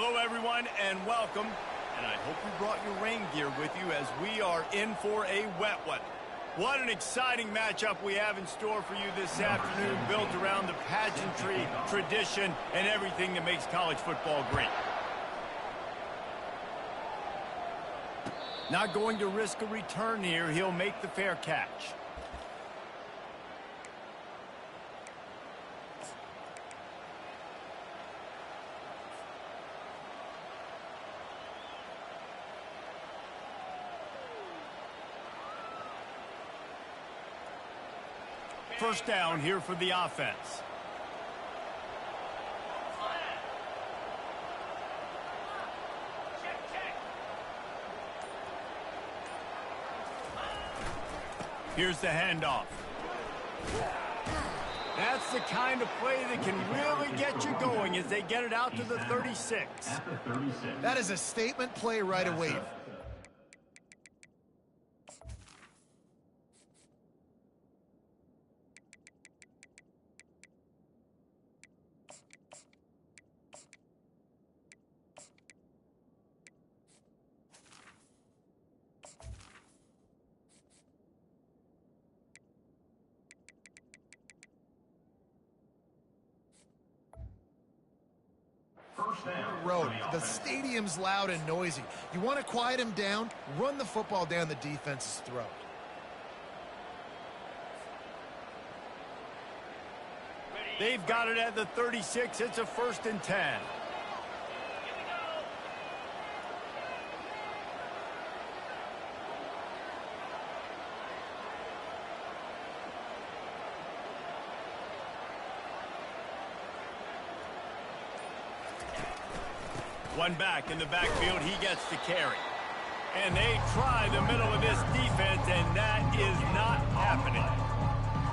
Hello, everyone, and welcome. And I hope you brought your rain gear with you as we are in for a wet one. What an exciting matchup we have in store for you this afternoon, built around the pageantry, tradition, and everything that makes college football great. Not going to risk a return here. He'll make the fair catch. First down here for the offense. Here's the handoff. That's the kind of play that can really get you going as they get it out to the 36. That is a statement play right away. Road. The stadium's loud and noisy. You want to quiet him down, run the football down the defense's throat. They've got it at the 36. It's a 1st and 10. One back in the backfield, he gets the carry. And they try the middle of this defense, and that is not happening.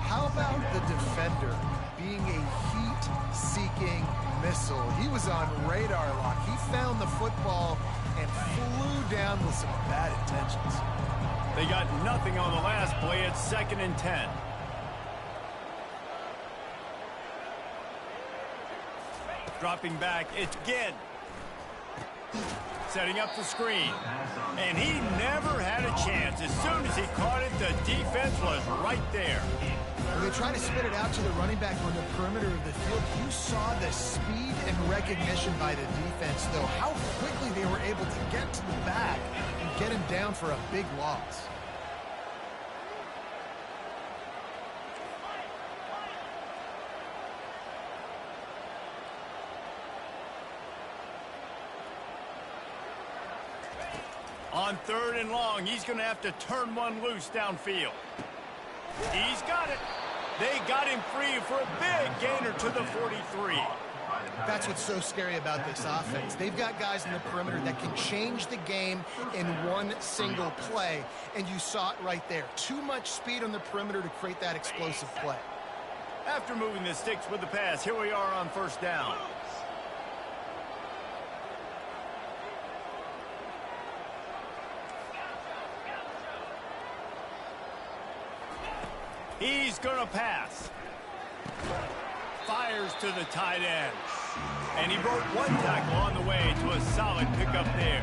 How about the defender being a heat-seeking missile? He was on radar lock. He found the football and flew down with some bad intentions. They got nothing on the last play. It's 2nd and 10. Dropping back, it's Ginn. Setting up the screen. And he never had a chance. As soon as he caught it, the defense was right there. When they try to spit it out to the running back on the perimeter of the field, you saw the speed and recognition by the defense, though, how quickly they were able to get to the back and get him down for a big loss. On 3rd and long, he's going to have to turn one loose downfield. He's got it. They got him free for a big gainer to the 43. That's what's so scary about this offense. They've got guys in the perimeter that can change the game in one single play, and you saw it right there. Too much speed on the perimeter to create that explosive play. After moving the sticks with the pass, here we are on 1st down. He's going to pass. Fires to the tight end. And he broke one tackle on the way to a solid pickup there.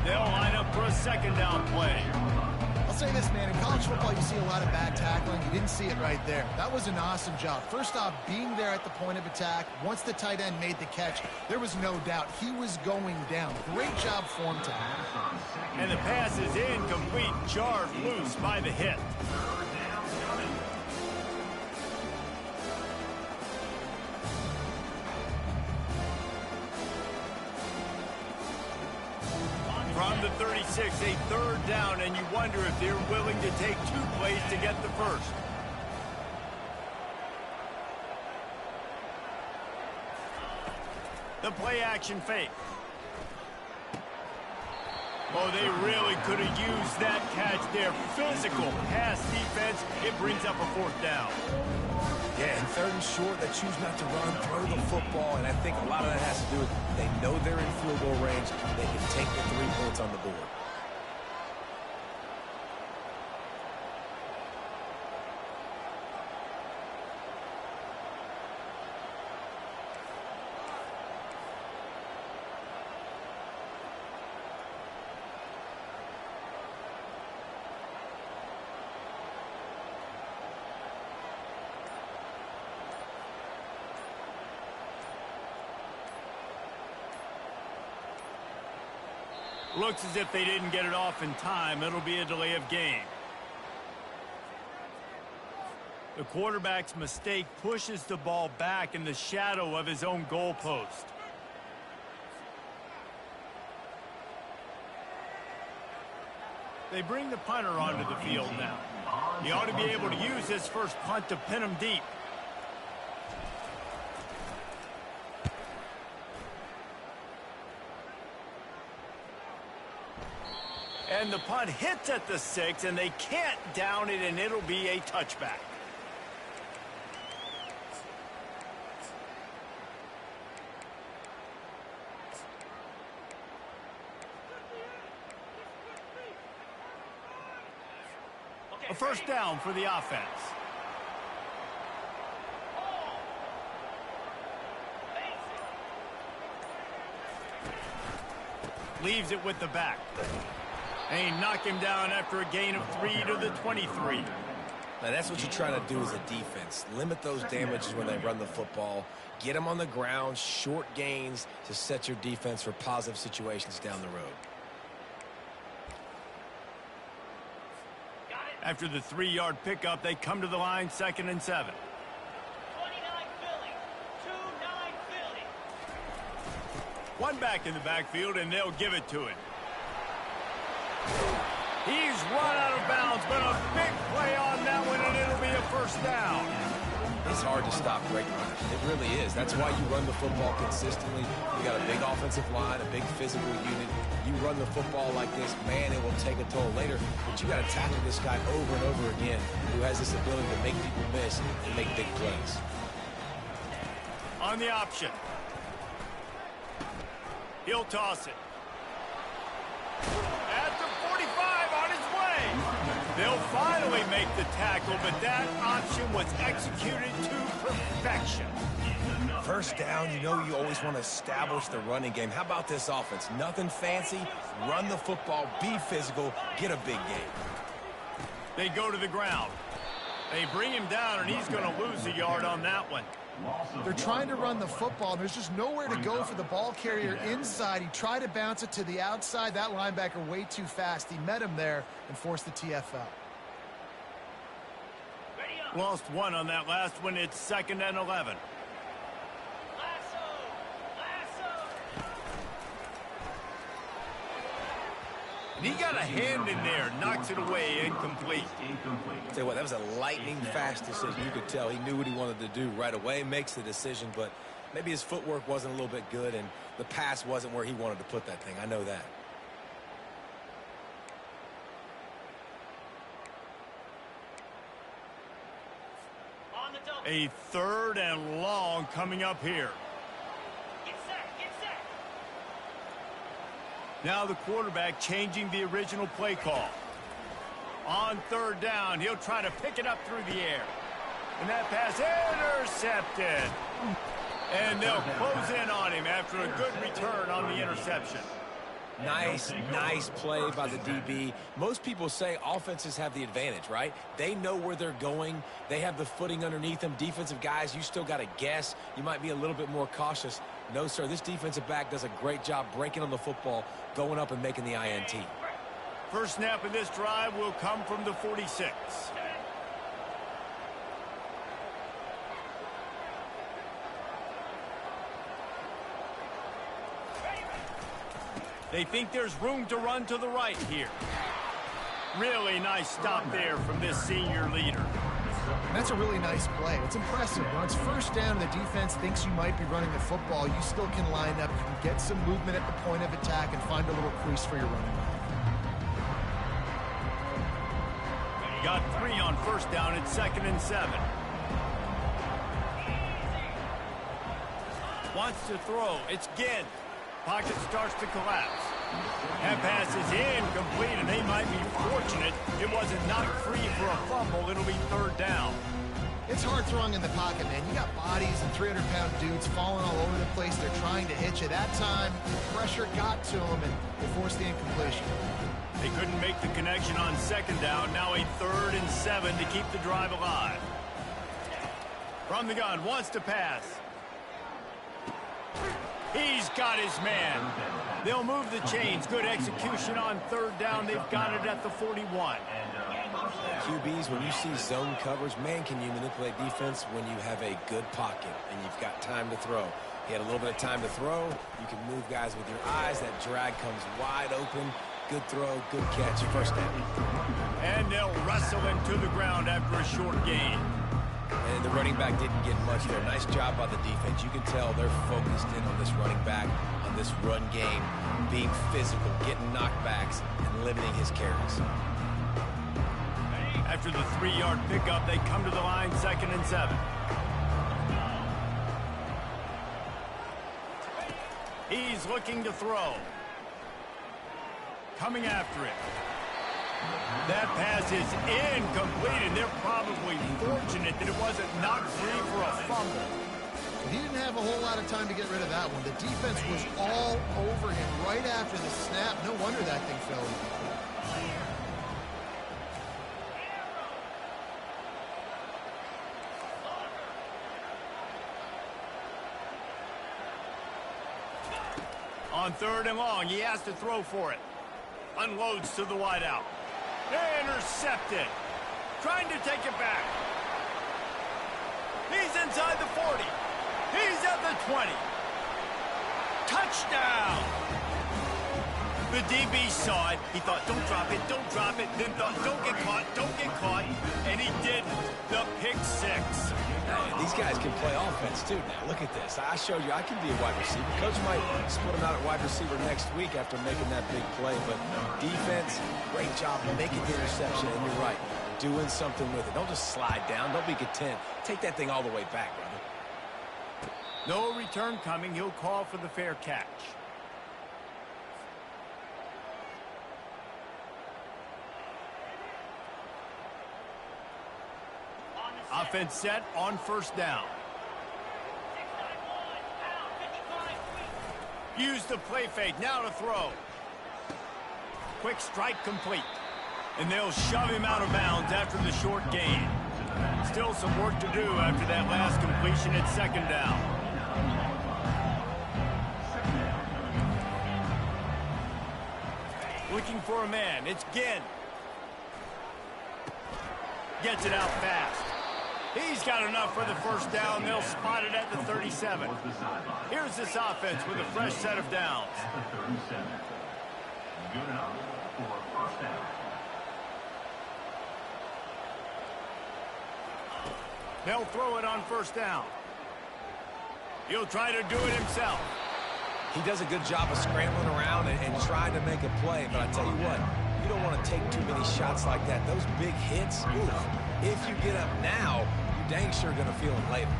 They'll line up for a 2nd down play. I'll say this, man. In college football, you see a lot of bad tackling. You didn't see it right there. That was an awesome job. First off, being there at the point of attack. Once the tight end made the catch, there was no doubt he was going down. Great job for him tonight. And the pass is incomplete, jarred loose by the hit. From the 36, a 3rd down, and you wonder if they're willing to take 2 plays to get the first. The play action fake. Oh, they really could have used that catch there. Physical pass defense. It brings up a 4th down. Yeah, and 3rd and short, they choose not to run, throw the football, and I think a lot of that has to do with they know they're in field goal range. They can take the 3 points on the board. Looks as if they didn't get it off in time. It'll be a delay of game. The quarterback's mistake pushes the ball back in the shadow of his own goalpost. They bring the punter onto the field now. He ought to be able to use his first punt to pin him deep. And the punt hits at the 6, and they can't down it, and it'll be a touchback. A first down for the offense. Leaves it with the back. And he knocked him down after a gain of 3 to the 23. Now that's what you try to do as a defense. Limit those damages when they run the football. Get them on the ground, short gains to set your defense for positive situations down the road. After the 3-yard pickup, they come to the line, 2nd and 7. 29 Philly. 2-9 Philly. One back in the backfield, and they'll give it to him. He's run out of bounds, but a big play on that one, and it'll be a first down. It's hard to stop great runners. It really is. That's why you run the football consistently. You got a big offensive line, a big physical unit. You run the football like this, man, it will take a toll later. But you got to tackle this guy over and over again who has this ability to make people miss and make big plays. On the option. He'll toss it. At the 45, on his way. They'll finally make the tackle, but that option was executed to perfection. First down, you know you always want to establish the running game. How about this offense? Nothing fancy. Run the football, be physical, get a big game. They go to the ground. They bring him down, and he's going to lose a yard on that one. They're trying to run the football. There's just nowhere to go for the ball carrier inside. He tried to bounce it to the outside. That linebacker way too fast. He met him there and forced the TFL. Lost one on that last one. It's 2nd and 11. And he got a hand in there, knocks it away, incomplete. Tell you what, that was a lightning-fast decision. You could tell he knew what he wanted to do right away, makes the decision, but maybe his footwork wasn't a little bit good, and the pass wasn't where he wanted to put that thing. I know that. A 3rd and long coming up here. Now the quarterback changing the original play call. On 3rd down, he'll try to pick it up through the air. And that pass intercepted. And they'll close in on him after a good return on the interception. Nice play by the DB. Most people say offenses have the advantage, right? They know where they're going. They have the footing underneath them. Defensive guys, you still got to guess. You might be a little bit more cautious. No, sir, this defensive back does a great job breaking on the football, going up and making the INT. First snap of this drive will come from the 46. They think there's room to run to the right here. Really nice stop there from this senior leader. That's a really nice play. It's impressive. When it's first down and the defense thinks you might be running the football, you still can line up. You can get some movement at the point of attack and find a little crease for your running back. Got 3 on first down at 2nd and 7. Wants to throw. It's Ginn. Pocket starts to collapse. That pass is incomplete, and they might be fortunate it wasn't knocked free for a fumble. It'll be 3rd down. It's hard throwing in the pocket, man. You got bodies and 300-pound dudes falling all over the place. They're trying to hit you. That time, pressure got to them, and they forced the incompletion. They couldn't make the connection on 2nd down. Now a 3rd and 7 to keep the drive alive. From the gun, wants to pass. He's got his man. They'll move the chains. Good execution on third down. They've got it at the 41. QBs, when you see zone coverage, man, can you manipulate defense when you have a good pocket and you've got time to throw. He had a little bit of time to throw. You can move guys with your eyes. That drag comes wide open. Good throw, good catch, first down. And they'll wrestle him to the ground after a short gain. And the running back didn't get much there. Nice job by the defense. You can tell they're focused in on this running back, on this run game, being physical, getting knockbacks, and limiting his carries. After the 3-yard pickup, they come to the line, 2nd and 7. He's looking to throw. Coming after it. That pass is incomplete, and they're probably fortunate that it wasn't knocked free for a fumble. He didn't have a whole lot of time to get rid of that one. The defense was all over him right after the snap. No wonder that thing fell. On 3rd and long, he has to throw for it. Unloads to the wideout. Intercepted. Trying to take it back. He's inside the 40. He's at the 20. Touchdown! The DB saw it. He thought, don't drop it, don't drop it. Then thought, don't get caught, don't get caught. And he did the pick 6. These guys can play offense, too, now. Look at this. I showed you I can be a wide receiver. Coach might split him out at wide receiver next week after making that big play. But defense, great job making the interception. And you're right, doing something with it. Don't just slide down. Don't be content. Take that thing all the way back, brother. No return coming. He'll call for the fair catch. Offense set on 1st down. Use the play fake. Now to throw. Quick strike complete. And they'll shove him out of bounds after the short gain. Still some work to do after that last completion at 2nd down. Looking for a man. It's Ginn. Gets it out fast. He's got enough for the 1st down. They'll spot it at the 37. Here's this offense with a fresh set of downs. Good enough for 1st down. They'll throw it on 1st down. He'll try to do it himself. He does a good job of scrambling around and trying to make a play. But I tell you what, you don't want to take too many shots like that. Those big hits, oof, if you get up now, you're dang sure going to feel them later.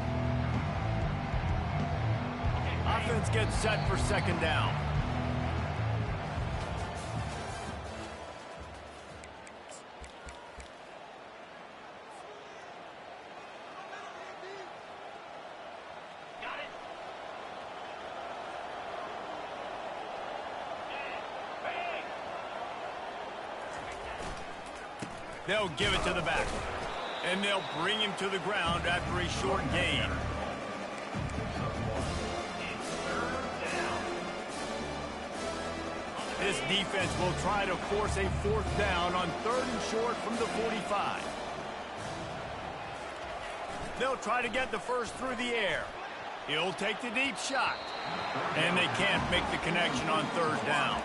Offense gets set for 2nd down. They'll give it to the back. And they'll bring him to the ground after a short gain. This defense will try to force a 4th down on 3rd and short from the 45. They'll try to get the first through the air. He'll take the deep shot. And they can't make the connection on 3rd down.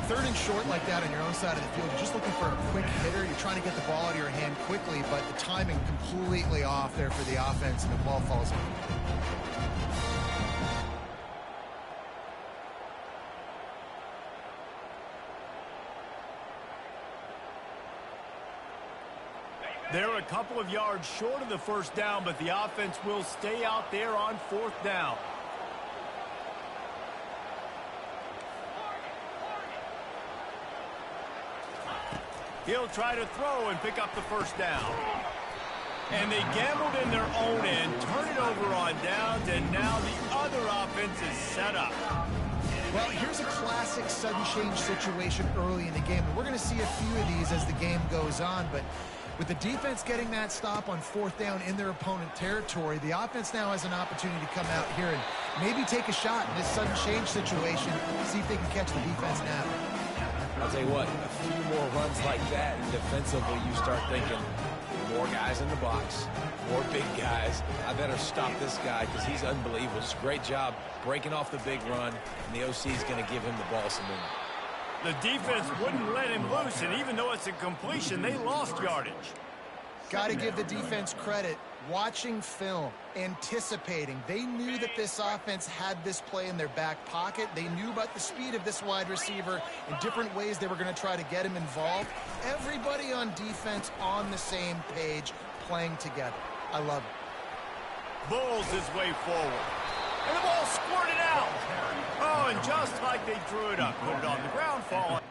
3rd and short like that on your own side of the field, you're just looking for a quick hitter. You're trying to get the ball out of your hand quickly, but the timing completely off there for the offense, and the ball falls in. They're a couple of yards short of the 1st down, but the offense will stay out there on 4th down. He'll try to throw and pick up the 1st down. And they gambled in their own end, turn it over on downs, and now the other offense is set up. Well, here's a classic sudden change situation early in the game. And we're going to see a few of these as the game goes on, but With the defense getting that stop on 4th down in their opponent territory, the offense now has an opportunity to come out here and maybe take a shot in this sudden change situation, see if they can catch the defense now. I'll tell you what, a few more runs like that, and defensively you start thinking, more guys in the box, more big guys. I better stop this guy because he's unbelievable. Just a great job breaking off the big run, and the OC is going to give him the ball some more. The defense wouldn't let him loose, and even though it's a completion, they lost yardage. Got to give the defense credit. Watching film, anticipating. They knew that this offense had this play in their back pocket. They knew about the speed of this wide receiver and different ways they were going to try to get him involved. Everybody on defense on the same page, playing together. I love it. Bulls his way forward. And the ball squirted out. Oh, and just like they drew it up, put it on the ground, fall.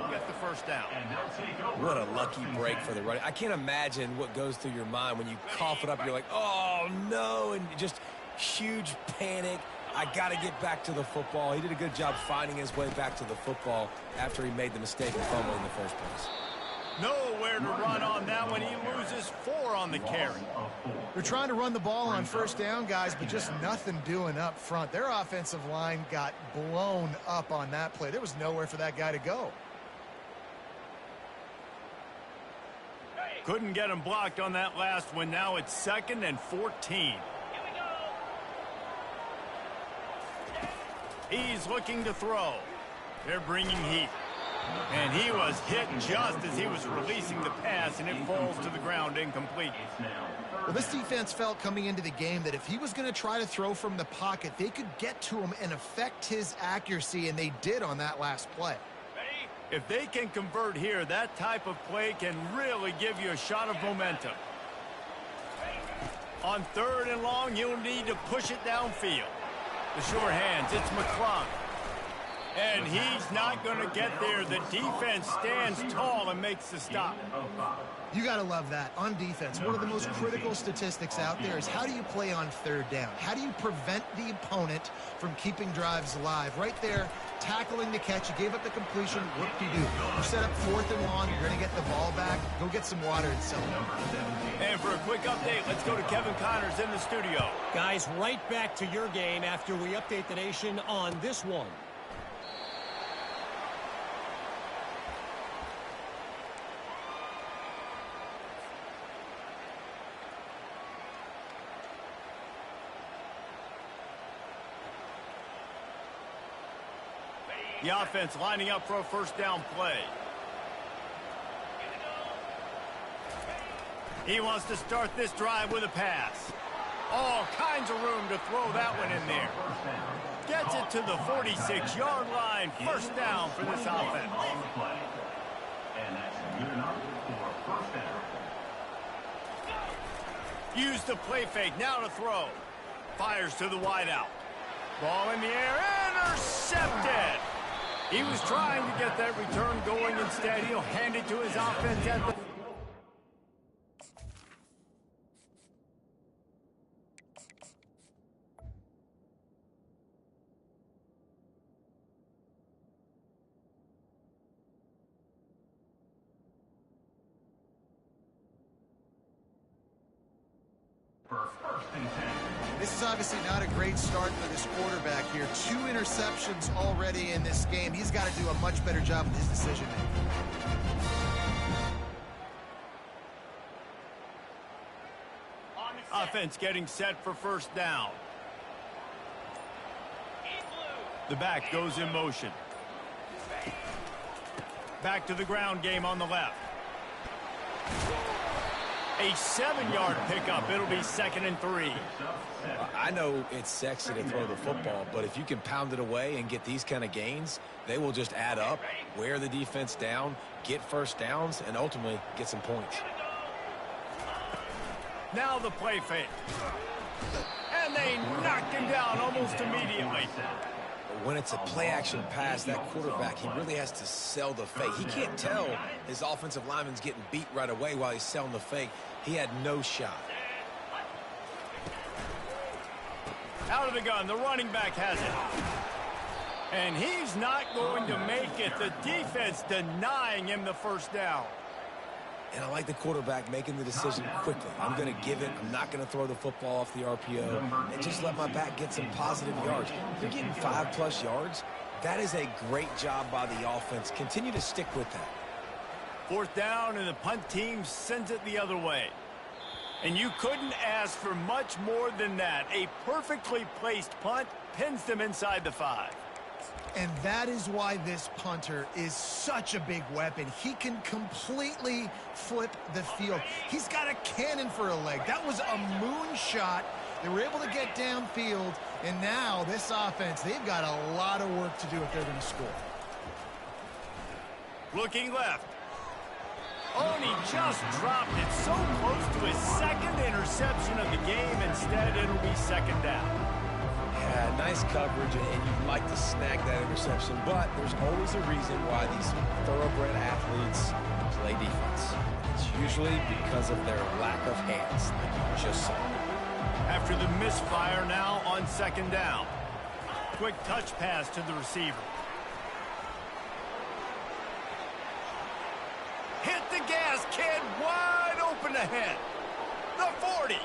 Get the first down. What a lucky break for the running. I can't imagine what goes through your mind when you cough it up. You're like, oh, no, and just huge panic. I got to get back to the football. He did a good job finding his way back to the football after he made the mistake of fumbling in the first place. Nowhere to run on that one. He loses 4 on the carry. They're trying to run the ball on first down, guys, but just nothing doing up front. Their offensive line got blown up on that play. There was nowhere for that guy to go. Couldn't get him blocked on that last one. Now it's 2nd and 14. He's looking to throw. They're bringing heat. And he was hit just as he was releasing the pass, and it falls to the ground incomplete. Well, this defense felt coming into the game that if he was going to try to throw from the pocket, they could get to him and affect his accuracy, and they did on that last play. If they can convert here, that type of play can really give you a shot of momentum. On 3rd and long, you'll need to push it downfield. The short hands, it's McClung. And he's not going to get there. The defense stands tall and makes the stop. You got to love that. On defense, one of the most critical statistics out there is how do you play on 3rd down? How do you prevent the opponent from keeping drives alive? Right there, tackling the catch. You gave up the completion. What do? You set up 4th and long. You're going to get the ball back. Go get some water and sell it. And for a quick update, let's go to Kevin Connors in the studio. Guys, right back to your game after we update the nation on this one. The offense lining up for a first down play. He wants to start this drive with a pass. All kinds of room to throw that one in there. Gets it to the 46-yard line. First down for this offense. And that's good enough for a first down. Use the play fake. Now to throw. Fires to the wideout. Ball in the air. Intercepted. He was trying to get that return going. Instead, he'll hand it to his offense at the... This is obviously not a great start for this quarterback here. 2 interceptions already in this game. He's got to do a much better job with his decision-making. Offense getting set for first down. The back goes in motion. Back to the ground game on the left. A 7-yard pickup. It'll be 2nd and 3. I know it's sexy to throw the football, but if you can pound it away and get these kind of gains, they will just add up, wear the defense down, get first downs, and ultimately get some points. Now the play fake. And they knocked him down almost immediately. When it's a play-action pass, that quarterback, he really has to sell the fake. He can't tell his offensive lineman's getting beat right away while he's selling the fake. He had no shot. Out of the gun, the running back has it. And he's not going to make it. The defense denying him the first down. And I like the quarterback making the decision quickly. I'm going to give it. I'm not going to throw the football off the RPO and just let my back get some positive yards. You're getting 5+ yards. That is a great job by the offense. Continue to stick with that. Fourth down, and the punt team sends it the other way. And you couldn't ask for much more than that. A perfectly placed punt pins them inside the 5. And that is why this punter is such a big weapon. He can completely flip the field. He's got a cannon for a leg. That was a moonshot. They were able to get downfield, and now this offense, they've got a lot of work to do if they're going to score. Looking left. Oh, and he just dropped it so close to his second interception of the game. Instead, it'll be second down. Yeah, nice coverage, and you'd like to snag that interception, but there's always a reason why these thoroughbred athletes play defense. It's usually because of their lack of hands, like you just saw. After the misfire, now on second down. Quick touch pass to the receiver. Hit the gas, kid, wide open ahead. The 40.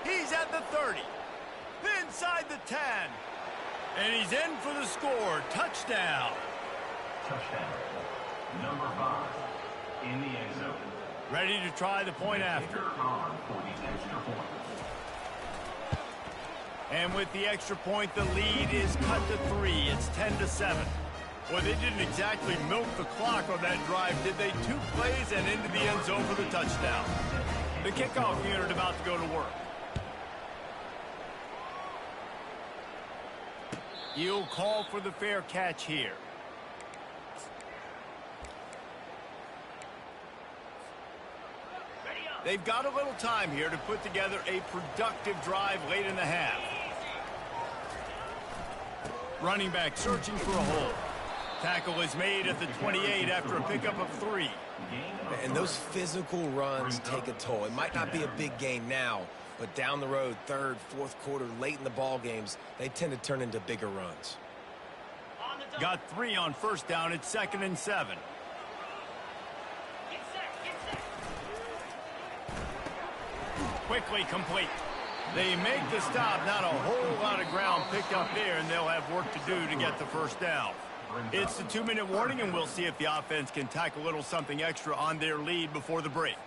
He's at the 30. Inside the 10. And he's in for the score. Touchdown. Touchdown. Number 5 in the end zone. Ready to try the point after. On for the extra point. And with the extra point, the lead is cut to 3. It's 10-7. Well, they didn't exactly milk the clock on that drive, did they? 2 plays and into the end zone for the touchdown. The kickoff unit about to go to work. You'll call for the fair catch here. They've got a little time here to put together a productive drive late in the half. Running back searching for a hole. Tackle is made at the 28 after a pickup of 3. And those physical runs take a toll. It might not be a big gain now, but down the road, third, fourth quarter, late in the ball games, they tend to turn into bigger runs. Got 3 on first down. It's 2nd and 7. Quickly complete. They make the stop. Not a whole lot of ground picked up there, and they'll have work to do to get the first down. It's the 2-minute warning, and we'll see if the offense can tack a little something extra on their lead before the break.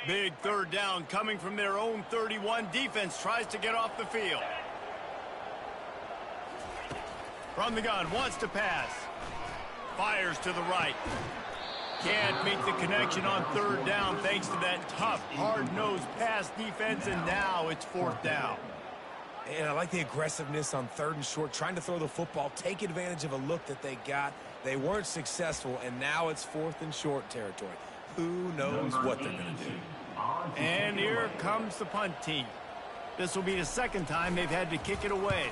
Big third down coming from their own 31. Defense tries to get off the field. From the gun, wants to pass. Fires to the right. Can't make the connection on third down thanks to that tough, hard-nosed pass defense, and now it's 4th down. And I like the aggressiveness on 3rd and short, trying to throw the football, take advantage of a look that they got. They weren't successful, and now it's 4th and short territory. Who knows what they're going to do? And here comes the punt team. This will be the 2nd time they've had to kick it away.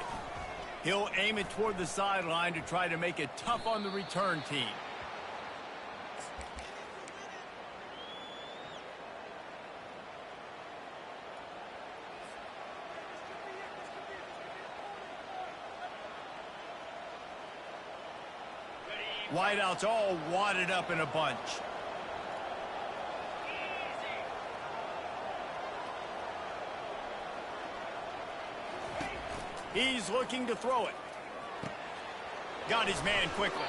He'll aim it toward the sideline to try to make it tough on the return team. Wideouts all wadded up in a bunch. He's looking to throw it. Got his man quickly.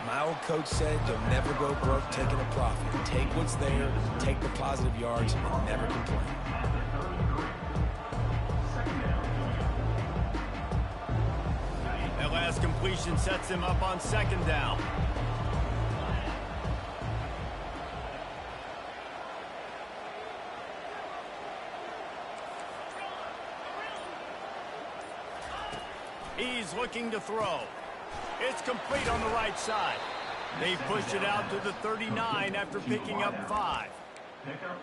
My old coach said you'll never go broke taking a profit. Take what's there, take the positive yards, and never complain. That last completion sets him up on 2nd down. He's looking to throw. It's complete on the right side. They've pushed it out to the 39 after picking up 5.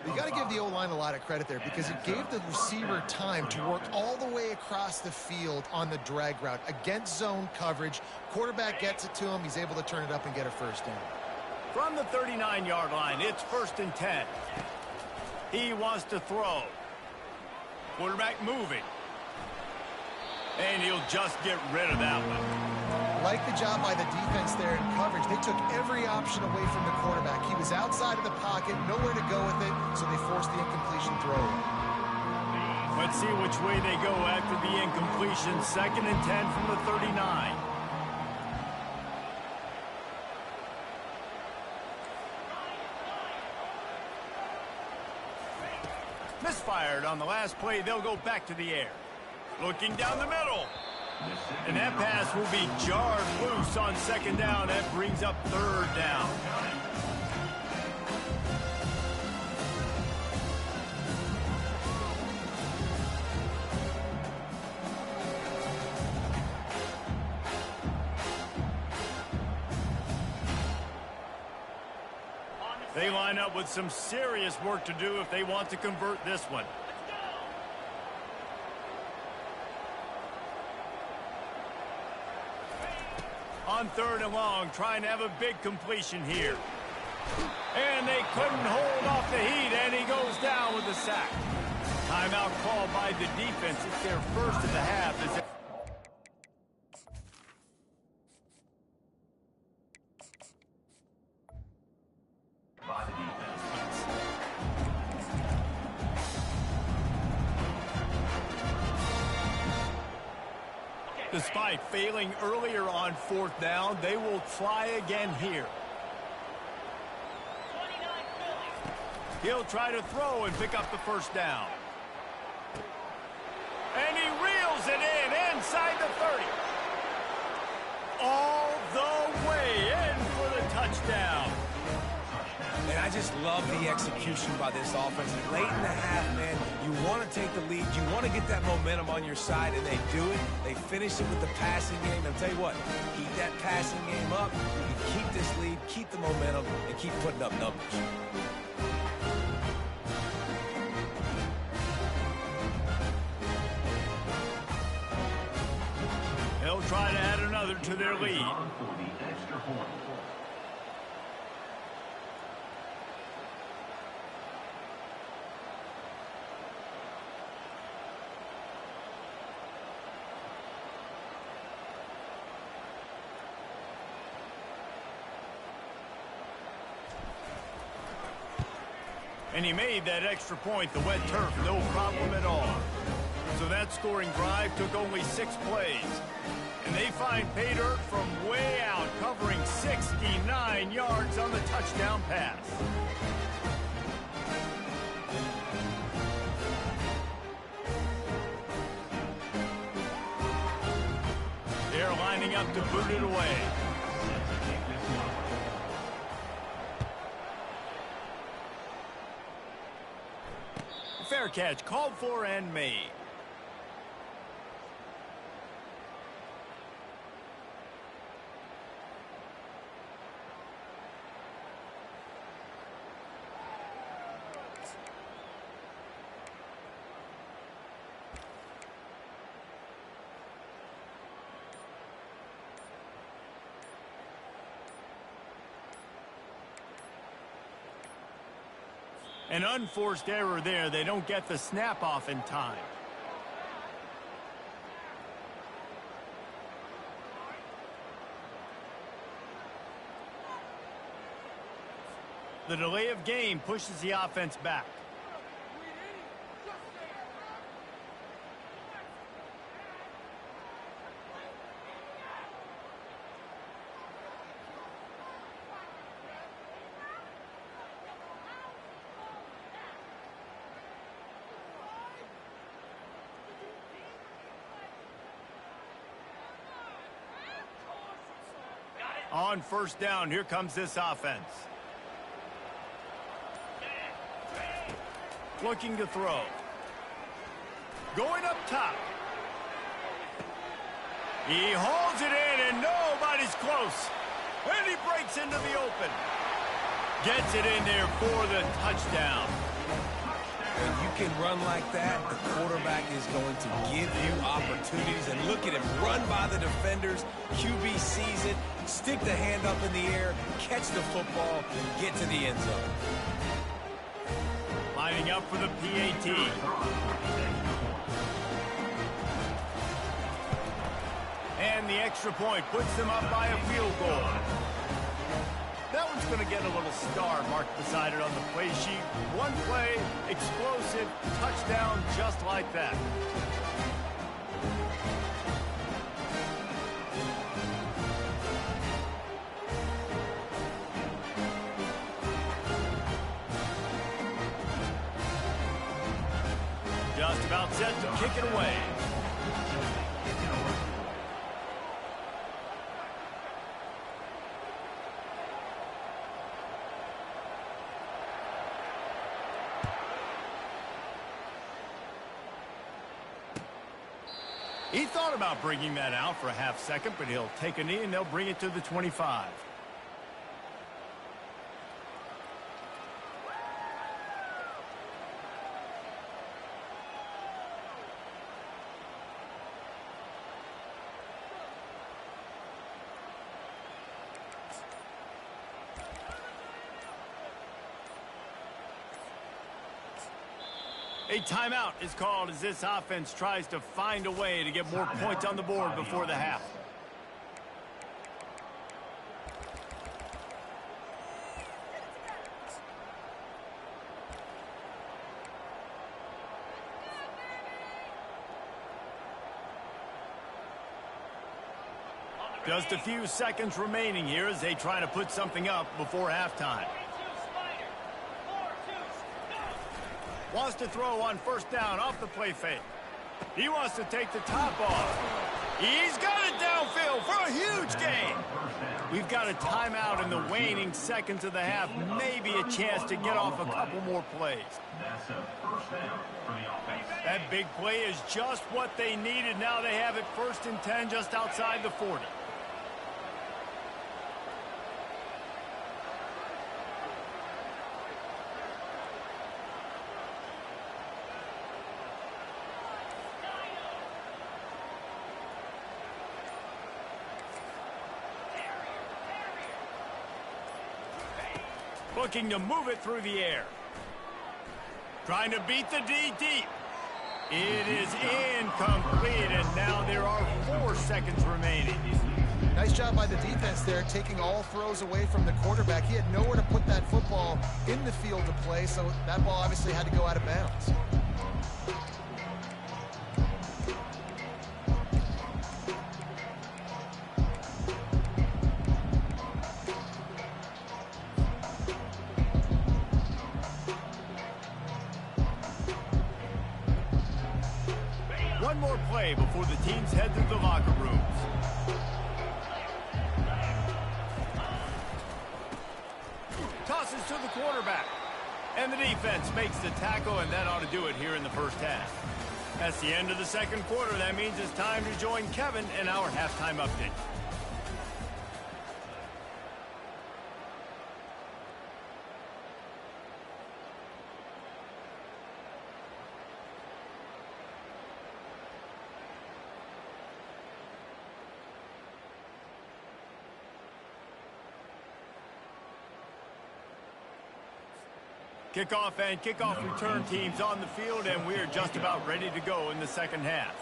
You got to give the O-line a lot of credit there because it gave the receiver time to work all the way across the field on the drag route against zone coverage. Quarterback gets it to him. He's able to turn it up and get a first down. From the 39-yard line, it's 1st and 10. He wants to throw. Quarterback moving. And he'll just get rid of that one. Like the job by the defense there in coverage. They took every option away from the quarterback. He was outside of the pocket, nowhere to go with it, so they forced the incompletion throw. Let's see which way they go after the incompletion. 2nd and 10 from the 39. Misfired on the last play. They'll go back to the air. Looking down the middle. And that pass will be jarred loose on 2nd down. That brings up 3rd down. They line up with some serious work to do if they want to convert this one. On 3rd and long, trying to have a big completion here. And they couldn't hold off the heat, and he goes down with a sack. Timeout called by the defense. It's their first of the half. Despite failing earlier on 4th down, they will try again here. He'll try to throw and pick up the 1st down. And he reels it in inside the 30. All the way in for the touchdown. And I just love the execution by this offense. Late in the half, man, you want to take the lead. You want to get that momentum on your side, and they do it. They finish it with the passing game. I'll tell you what, keep that passing game up. You can keep this lead, keep the momentum, and keep putting up numbers. They'll try to add another to their lead. And he made that extra point, the wet turf, no problem at all. So that scoring drive took only 6 plays. And they find pay dirt from way out, covering 69 yards on the touchdown pass. They're lining up to boot it away. Fair catch, called for and made. An unforced error there. They don't get the snap off in time. The delay of game pushes the offense back. On 1st down, here comes this offense. Looking to throw. Going up top. He holds it in, and nobody's close. And he breaks into the open. Gets it in there for the touchdown. When you can run like that, the quarterback is going to give you opportunities. And look at him run by the defenders. QB sees it, stick the hand up in the air, catch the football, and get to the end zone. Lining up for the PAT. And the extra point puts them up by a field goal. That one's going to get a little star marked beside it on the play sheet. One play, explosive, touchdown just like that. Just about set to kick it away. He thought about bringing that out for a half second, but he'll take a knee and they'll bring it to the 25. A timeout is called as this offense tries to find a way to get more points on the board before the half. Just a few seconds remaining here as they try to put something up before halftime. Wants to throw on first down off the play fake. He wants to take the top off. He's got it downfield for a huge gain. We've got a timeout in the waning seconds of the half. Maybe a chance to get off a couple more plays. That's a first down for the offense. That big play is just what they needed. Now they have it 1st and 10 just outside the 40. Looking to move it through the air. Trying to beat the D deep. It is incomplete, and now there are 4 seconds remaining. Nice job by the defense there, taking all throws away from the quarterback. He had nowhere to put that football in the field to play, so that ball obviously had to go out of bounds. One more play before the teams head to the locker rooms. Tosses to the quarterback. And the defense makes the tackle, and that ought to do it here in the first half. That's the end of the second quarter. That means it's time to join Kevin in our halftime update. Kickoff and kickoff return teams on the field, and we're just about ready to go in the second half.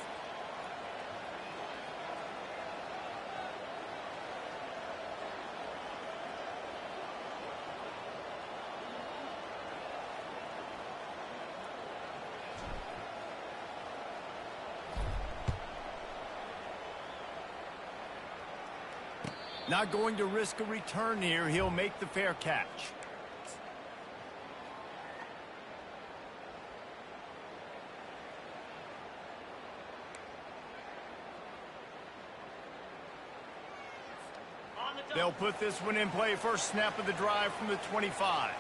Not going to risk a return here. He'll make the fair catch. They'll put this one in play. First snap of the drive from the 25.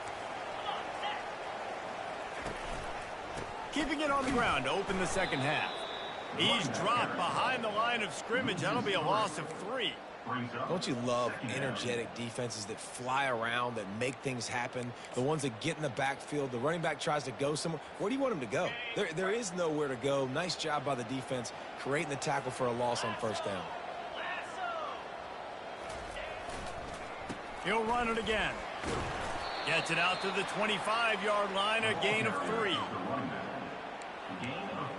Keeping it on the ground to open the second half. He's dropped behind the line of scrimmage. That'll be a loss of 3. Don't you love energetic defenses that fly around, that make things happen? The ones that get in the backfield, the running back tries to go somewhere. Where do you want him to go? There is nowhere to go. Nice job by the defense creating the tackle for a loss on first down. He'll run it again. Gets it out to the 25-yard line, a gain of 3. Gain of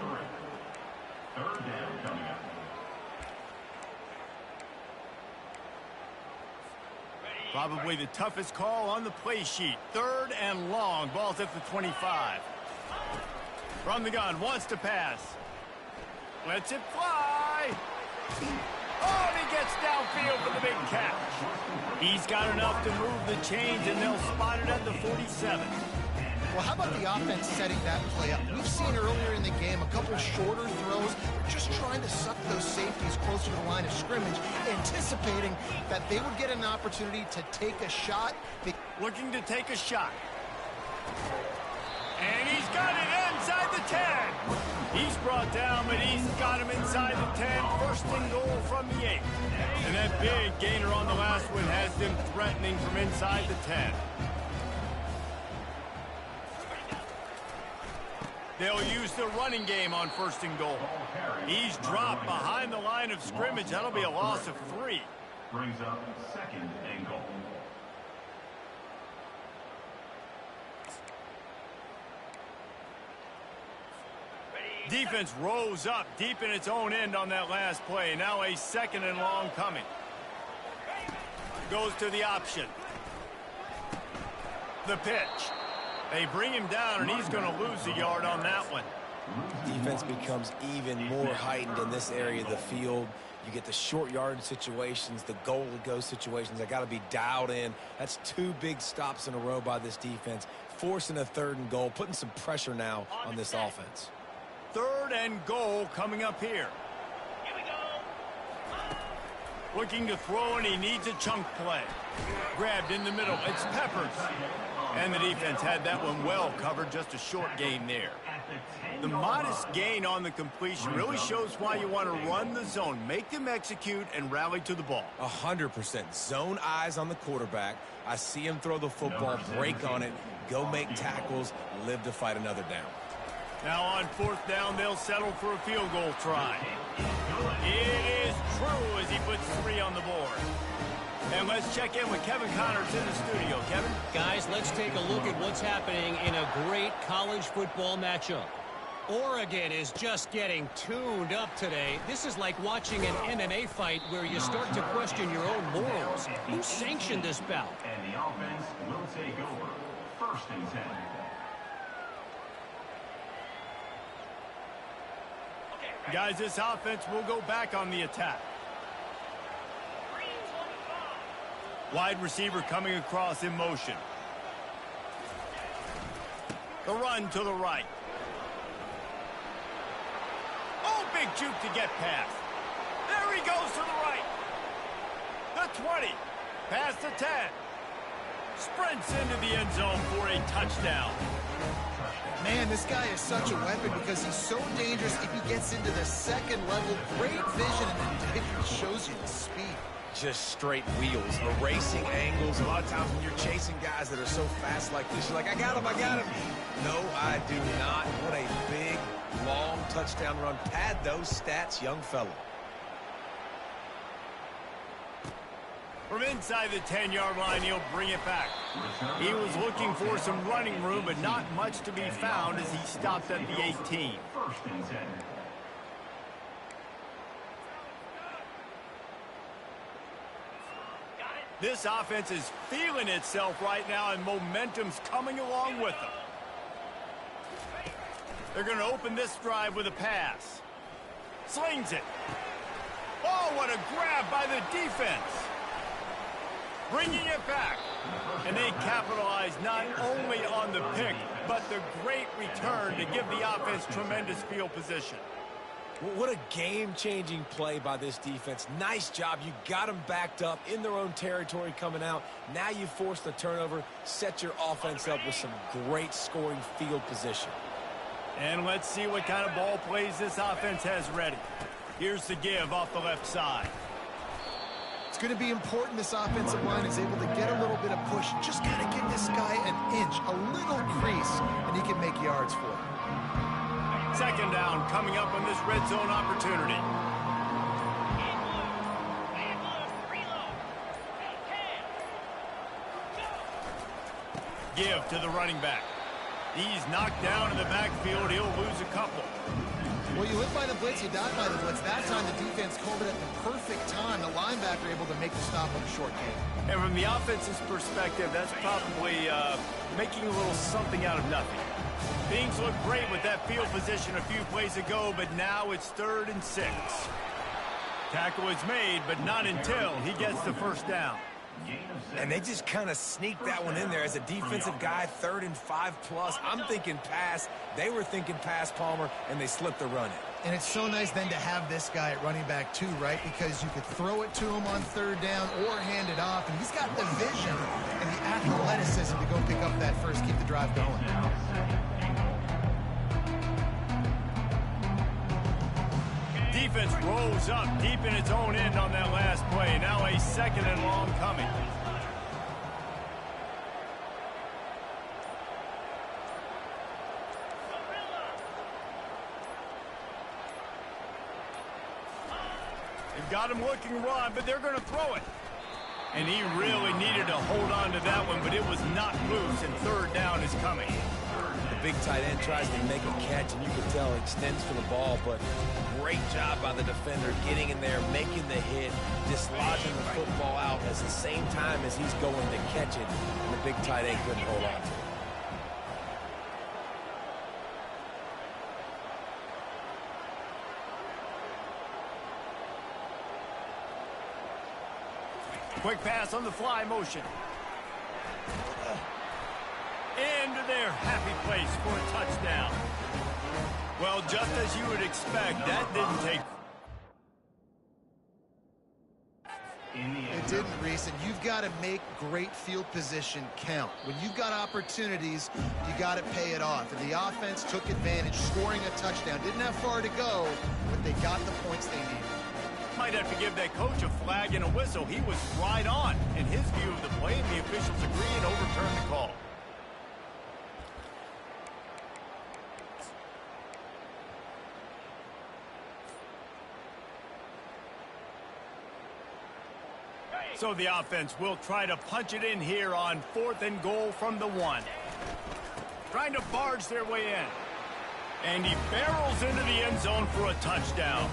3. Third down coming up. Probably the toughest call on the play sheet. 3rd and long. Ball's at the 25. From the gun, wants to pass. Lets it fly. Oh, and he gets downfield for the big catch. He's got enough to move the chains, and they'll spot it at the 47. Well, how about the offense setting that play up? We've seen earlier in the game a couple shorter throws, just trying to suck those safeties closer to the line of scrimmage, anticipating that they would get an opportunity to take a shot. Looking to take a shot. And he's got it inside the 10. He's brought down, but he's got him inside the 10. 1st and goal from the 8. And that big gainer on the last one has them threatening from inside the 10. They'll use the running game on 1st and goal. He's dropped behind the line of scrimmage. That'll be a loss of 3. Brings up 2nd and goal. Defense rose up deep in its own end on that last play. Now a 2nd and long coming. Goes to the option. The pitch. They bring him down, and he's going to lose a yard on that one. Defense becomes even more heightened in this area of the field. You get the short yardage situations, the goal-to-go situations. They got to be dialed in. That's 2 big stops in a row by this defense, forcing a 3rd and goal, putting some pressure now on this offense. 3rd and goal coming up here. Here we go. Looking to throw, and he needs a chunk play. Grabbed in the middle. It's Peppers. And the defense had that one well covered, just a short gain there. The modest gain on the completion really shows why you want to run the zone. Make them execute and rally to the ball. 100%. Zone eyes on the quarterback. I see him throw the football, break on it, go make tackles, live to fight another down. Now on 4th down, they'll settle for a field goal try. It is true as he puts 3 on the board. And let's check in with Kevin Connors in the studio. Kevin? Guys, let's take a look at what's happening in a great college football matchup. Oregon is just getting tuned up today. This is like watching an MMA fight where you start to question your own morals. Who sanctioned this bout? And the offense will take over. 1st and 10. Guys, this offense will go back on the attack. Wide receiver coming across in motion. The run to the right. Oh, big juke to get past. There he goes to the right. The 20. Past the 10. Sprints into the end zone for a touchdown. Man, this guy is such a weapon because he's so dangerous if he gets into the 2nd level. Great vision, and then it shows you the speed. Just straight wheels, erasing angles. A lot of times when you're chasing guys that are so fast like this, you're like, I got him, I got him. No, I do not. What a big, long touchdown run. Pad those stats, young fella. From inside the 10-yard line, he'll bring it back. He was looking for some running room, but not much to be found as he stopped at the 18. 1st and 10. This offense is feeling itself right now, and momentum's coming along with them. They're going to open this drive with a pass. Slings it. Oh, what a grab by the defense. Bringing it back. And they capitalize not only on the pick, but the great return to give the offense tremendous field position. What a game-changing play by this defense. Nice job. You got them backed up in their own territory coming out. Now you force the turnover, set your offense up with some great scoring field position. And let's see what kind of ball plays this offense has ready. Here's the give off the left side. It's going to be important this offensive line is able to get a little bit of push. Just got to give this guy an inch, a little crease, and he can make yards for it. Second down coming up on this red zone opportunity. Give to the running back. He's knocked down in the backfield. He'll lose a couple. Well, you live by the blitz, you die by the blitz. That time the defense called it at the perfect time. The linebacker able to make the stop on a short game. And from the offense's perspective, that's probably making a little something out of nothing. Things look great with that field position a few plays ago, but now it's 3rd and 6. Tackle is made, but not until he gets the first down. And they just kind of sneaked that one in there as a defensive guy, 3rd and 5+. I'm thinking pass. They were thinking pass, Palmer, and they slipped the run in. And it's so nice then to have this guy at running back too, right? Because you could throw it to him on 3rd down or hand it off. And he's got the vision and the athleticism to go pick up that first, keep the drive going. Defense rolls up deep in its own end on that last play. Now a 2nd and long coming. They've got him looking run, but they're going to throw it. And he really needed to hold on to that one, but it was not loose, and 3rd down is coming. The big tight end tries to make a catch, and you can tell it extends for the ball, but great job by the defender getting in there, making the hit, dislodging the football out at the same time as he's going to catch it, and the big tight end couldn't hold on to it. Quick pass on the fly motion. Into their happy place for a touchdown. Well, just as you would expect, that didn't take... It didn't, Reese, and you've got to make great field position count. When you've got opportunities, you got to pay it off. And the offense took advantage, scoring a touchdown. Didn't have far to go, but they got the points they needed. Might have to give that coach a flag and a whistle. He was right on in his view of the play, and the officials agree and overturn the call. So the offense will try to punch it in here on 4th and goal from the 1. Trying to barge their way in. And he barrels into the end zone for a touchdown.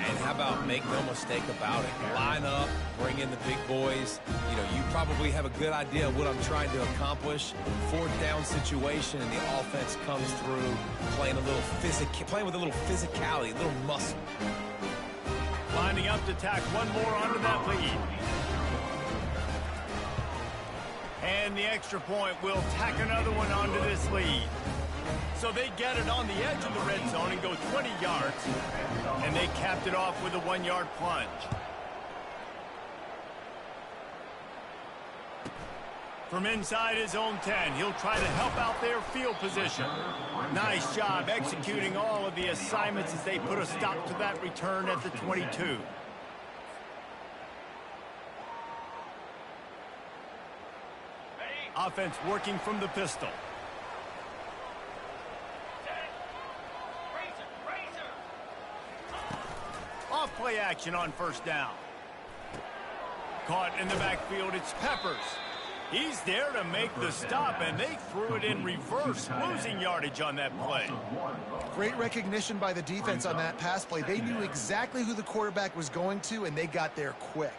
And how about make no mistake about it? Line up, bring in the big boys. You know, you probably have a good idea of what I'm trying to accomplish. 4th down situation, and the offense comes through playing with a little physicality, a little muscle. Lining up to tack one more onto that lead. And the extra point will tack another one onto this lead. So they get it on the edge of the red zone and go 20 yards. And they capped it off with a 1-yard plunge. From inside his own 10, he'll try to help out their field position. Nice job executing all of the assignments as they put a stop to that return at the 22. Offense working from the pistol. Off play action on 1st down. Caught in the backfield, it's Peppers. He's there to make the stop, and they threw it in reverse, losing yardage on that play. Great recognition by the defense on that pass play. They knew exactly who the quarterback was going to, and they got there quick.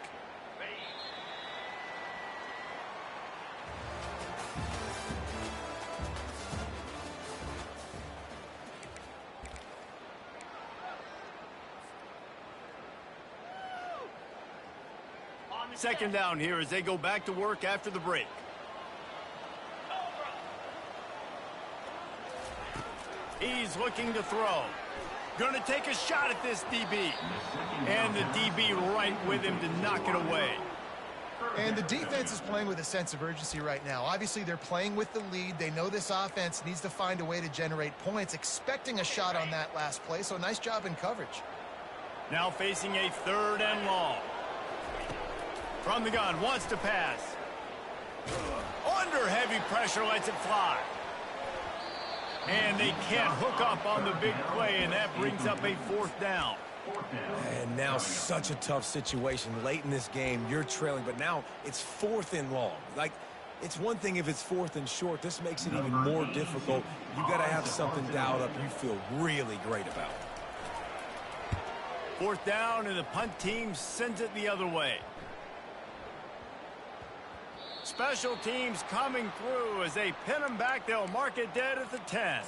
Second down here as they go back to work after the break. He's looking to throw. Going to take a shot at this DB. And the DB right with him to knock it away. And the defense is playing with a sense of urgency right now. Obviously, they're playing with the lead. They know this offense needs to find a way to generate points, expecting a shot on that last play. So nice job in coverage. Now facing a 3rd and long. From the gun, wants to pass. Under heavy pressure, lets it fly. And they can't hook up on the big play, and that brings up a 4th down. And now such a tough situation. Late in this game, you're trailing, but now it's 4th and long. Like, it's one thing if it's 4th and short. This makes it even more difficult. You got to have something dialed up you feel really great about. 4th down, and the punt team sends it the other way. Special teams coming through as they pin them back. They'll mark it dead at the 10.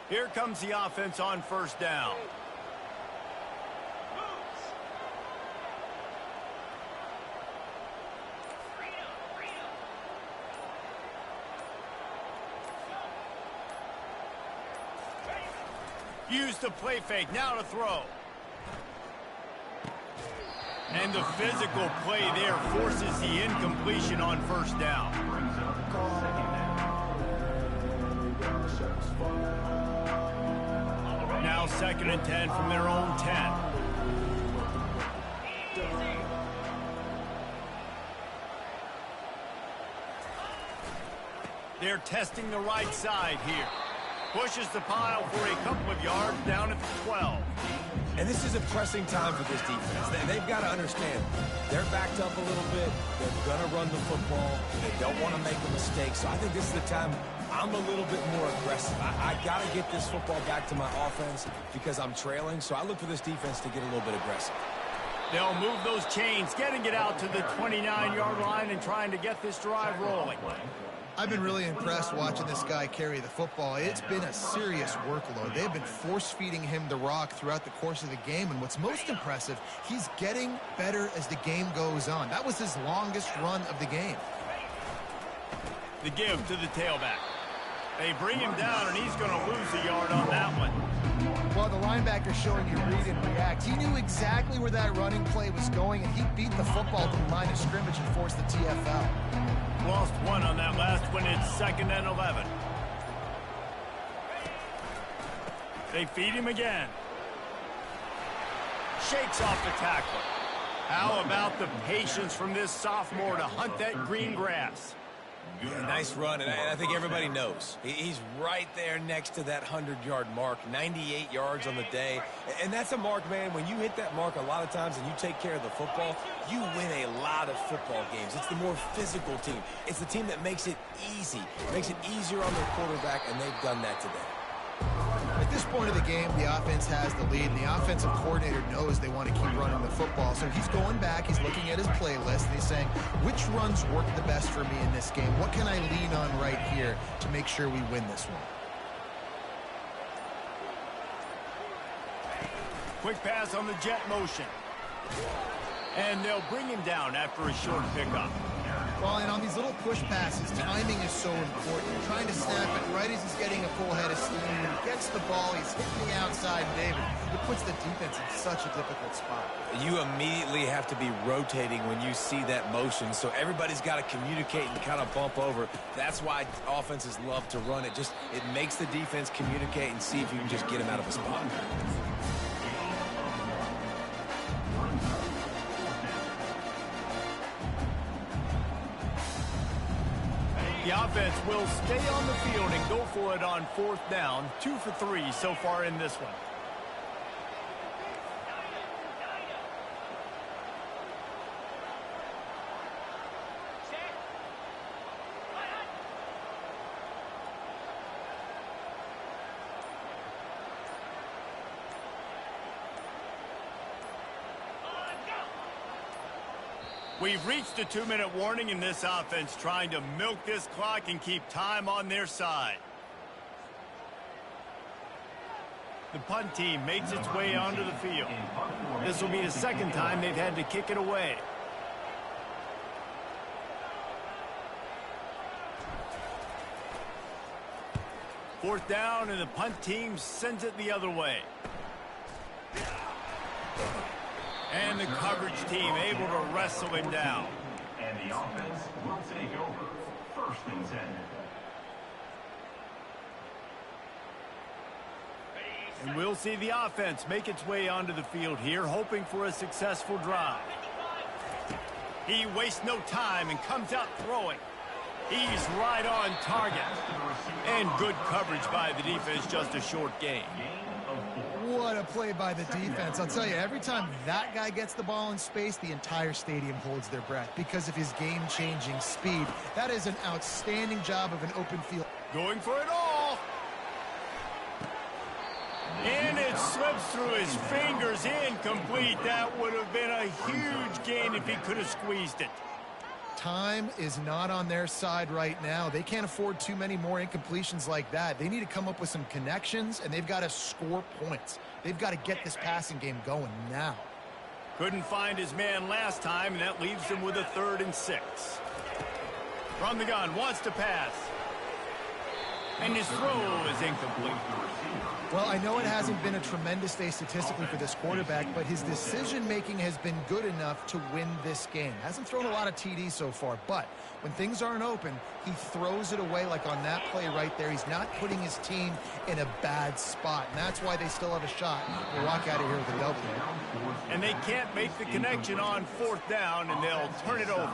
Here comes the offense on 1st down. Use the play fake, now to throw. And the physical play there forces the incompletion on 1st down. Now 2nd and 10 from their own 10. They're testing the right side here. Pushes the pile for a couple of yards down at the 12. And this is a pressing time for this defense. They've got to understand, they're backed up a little bit. They're going to run the football. They don't want to make a mistake. So I think this is the time I'm a little bit more aggressive. I got to get this football back to my offense because I'm trailing. So I look for this defense to get a little bit aggressive. They'll move those chains, getting it out to the 29-yard line and trying to get this drive rolling. I've been really impressed watching this guy carry the football. It's been a serious workload. They've been force-feeding him the rock throughout the course of the game, and what's most impressive, he's getting better as the game goes on. That was his longest run of the game. The give to the tailback. They bring him down, and he's going to lose a yard on that one. Well, the linebacker showing you read and react. He knew exactly where that running play was going, and he beat the football to the line of scrimmage and forced the TFL. Lost one on that last one. It's 2nd and 11. They feed him again. Shakes off the tackle. How about the patience from this sophomore to hunt that green grass? Yeah, nice run, and I think everybody knows. He's right there next to that 100-yard mark, 98 yards on the day. And that's a mark, man. When you hit that mark a lot of times and you take care of the football, you win a lot of football games. It's the more physical team. It's the team that makes it easy, makes it easier on their quarterback, and they've done that today. At this point of the game, the offense has the lead, and the offensive coordinator knows they want to keep running the football. So he's going back, he's looking at his playlist, and he's saying, which runs work the best for me in this game? What can I lean on right here to make sure we win this one? Quick pass on the jet motion. And they'll bring him down after a short pickup. Well, and on these little push passes, timing is so important. You're trying to snap it right as he's getting a full head of steam. When he gets the ball, he's hitting the outside, David. It puts the defense in such a difficult spot. You immediately have to be rotating when you see that motion, so everybody's got to communicate and kind of bump over. That's why offenses love to run it. It makes the defense communicate and see if you can just get him out of a spot. The offense will stay on the field and go for it on 4th down. 2 for 3 so far in this one. We've reached a 2-minute warning in this offense, trying to milk this clock and keep time on their side. The punt team makes its way onto the field. This will be the second time they've had to kick it away. Fourth down, and the punt team sends it the other way. And the coverage team able to wrestle him down. And the offense will take over. First and 10. And we'll see the offense make its way onto the field here, hoping for a successful drive. He wastes no time and comes out throwing. He's right on target. And good coverage by the defense, just a short gain. What a play by the defense. I'll tell you, every time that guy gets the ball in space, the entire stadium holds their breath because of his game-changing speed. That is an outstanding job of an open field. Going for it all. And it slips through his fingers, incomplete. That would have been a huge gain if he could have squeezed it. Time is not on their side right now. They can't afford too many more incompletions like that. They need to come up with some connections, and they've got to score points. They've got to get this passing game going now. Couldn't find his man last time, and that leaves him with a 3rd and 6. From the gun, wants to pass. And his throw is incomplete. Well, I know it hasn't been a tremendous day statistically for this quarterback, but his decision-making has been good enough to win this game. Hasn't thrown a lot of TDs so far, but when things aren't open, he throws it away like on that play right there. He's not putting his team in a bad spot, and that's why they still have a shot to walk out of here with a W. And they can't make the connection on 4th down, and they'll turn it over.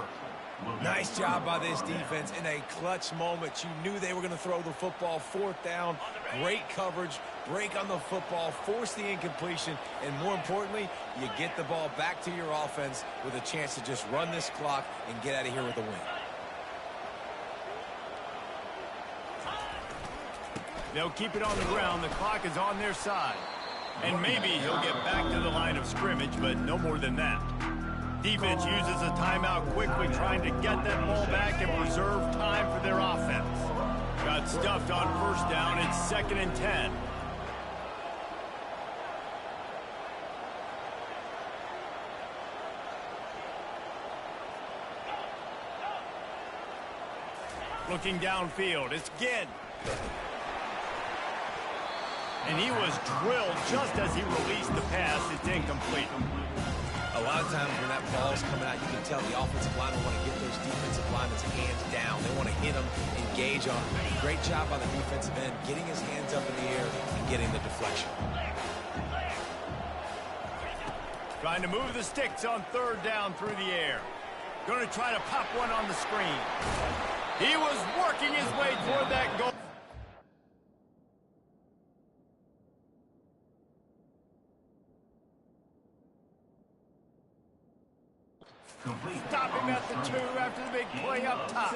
Nice job by this defense in a clutch moment. You knew they were going to throw the football. 4th down, great coverage, break on the football, force the incompletion, and more importantly, you get the ball back to your offense with a chance to just run this clock and get out of here with a win. They'll keep it on the ground. The clock is on their side. And maybe he'll get back to the line of scrimmage, but no more than that. Defense uses a timeout quickly, trying to get that ball back and preserve time for their offense. Got stuffed on 1st down. It's 2nd and 10. Looking downfield, it's Ginn. And he was drilled just as he released the pass. It's incomplete. A lot of times when that ball's coming out, you can tell the offensive linemen want to get those defensive linemen's hands down. They want to hit them, engage on them. Great job by the defensive end, getting his hands up in the air and getting the deflection. Trying to move the sticks on 3rd down through the air. Going to try to pop one on the screen. He was working his way toward that goal. Stop him at the 2 after the big play up top.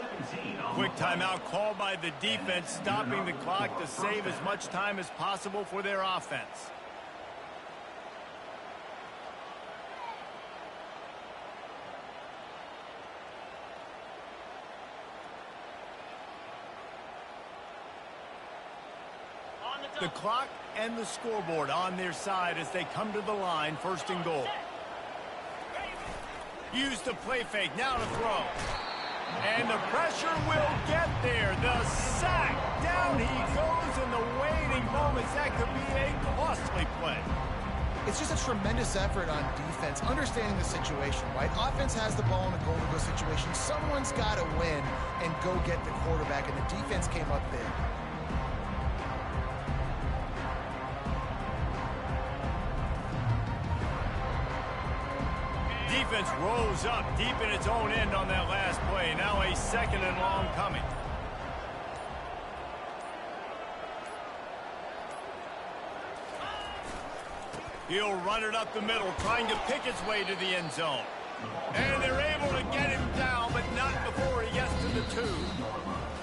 Quick timeout called by the defense, stopping the clock to save as much time as possible for their offense. The clock and the scoreboard on their side as they come to the line, 1st and goal. Use the play fake, now to throw. And the pressure will get there. The sack, down he goes in the waning moments. That could be a costly play. It's just a tremendous effort on defense, understanding the situation, right? Offense has the ball in a goal-to-go situation. Someone's got to win and go get the quarterback, and the defense came up big. Defense rose up deep in its own end on that last play. Now a 2nd and long coming. He'll run it up the middle, trying to pick its way to the end zone. And they're able to get him down, but not before he gets to the 2.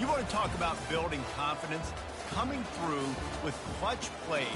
You want to talk about building confidence? Coming through with clutch plays